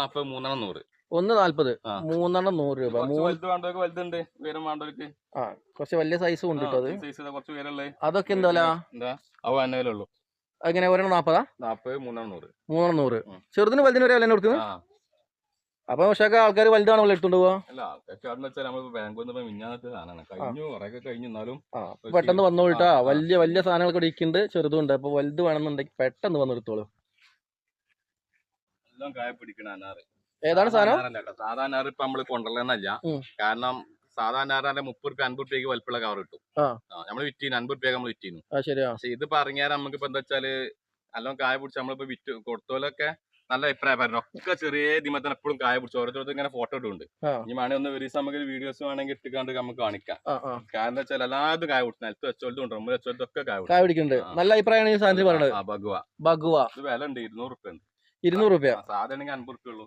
40 മൂന്നെണ്ണം 100. 140 മൂന്നെണ്ണം 100 രൂപ. വലുതുണ്ട്, ഉയരം വേണ്ടവർക്ക്. കുറച്ച് വലിയ സൈസും ഉണ്ട് കേട്ടോ. സൈസ് കുറച്ച് ഉയരമുള്ളത് അതൊക്കെ എന്താ അവ തന്നെ ഉള്ളൂ. അങ്ങനെ ഒരെണ്ണം 40 മൂന്നെണ്ണം 100. 100. ചെറുതിന് വലുതിന് വരെ വില കൊടുക്കുന്നത്. അപ്പൊ പക്ഷേ ആൾക്കാർ വലുതാണോ എടുത്തോണ്ട് പോവാ? പെട്ടെന്ന് വന്നോളിട്ടാ. വലിയ വലിയ സാധനങ്ങളൊക്കെ ഇരിക്കുന്നുണ്ട്, ചെറുതുണ്ട്. അപ്പൊ വലുത് വേണമെന്നുണ്ടെങ്കിൽ പെട്ടെന്ന് വന്നെടുത്തോളൂ. ഏതാണ് സാധനം? സാധാരണ ഇപ്പൊ നമ്മള് കൊണ്ടുവരുന്നല്ല. കാരണം സാധാരണ 30 രൂപ 50 രൂപയ്ക്ക് വലിപ്പുള്ള കവർ കിട്ടും. നമ്മള് വിറ്റീന് 50 രൂപ നമ്മൾ വിറ്റീനു. പക്ഷെ ഇത് പറഞ്ഞാൽ നമുക്ക് ഇപ്പൊ എന്താ വെച്ചാല് നല്ലോണം കായ പിടിച്ച് നമ്മളിപ്പോ വിറ്റ് കൊടുത്തോലൊക്കെ നല്ല അഭിപ്രായം പറഞ്ഞു. ഒക്കെ ചെറിയ ദിമത്തിന് എപ്പോഴും കായ പിടിച്ചു ഓരോരുത്തർ ഇങ്ങനെ ഫോട്ടോ ഇട്ടുണ്ട്. ഈ വേണേ ഒന്ന് ഒരു ദിവസം നമുക്ക് വീഡിയോസ് വേണമെങ്കിൽ ഇട്ടിക്കാണ്ട് നമുക്ക് കാണിക്കാം. കാരണം എന്താ വെച്ചാൽ എല്ലാതും കായ പിടിച്ചു. നിലത്ത് വെച്ചോലത്തും റൂമിൽ വെച്ചോലത്തും ഒക്കെ കായ പിടിക്കുന്നുണ്ട്. നല്ല അഭിപ്രായമാണ് ഈ സാധനത്തിന് പറയുന്നത്. ബഗുവ ഇത് വില ഉണ്ട് 200 രൂപ. 200 രൂപ. സാധാരണ 50 രൂപ ഉള്ളൂ.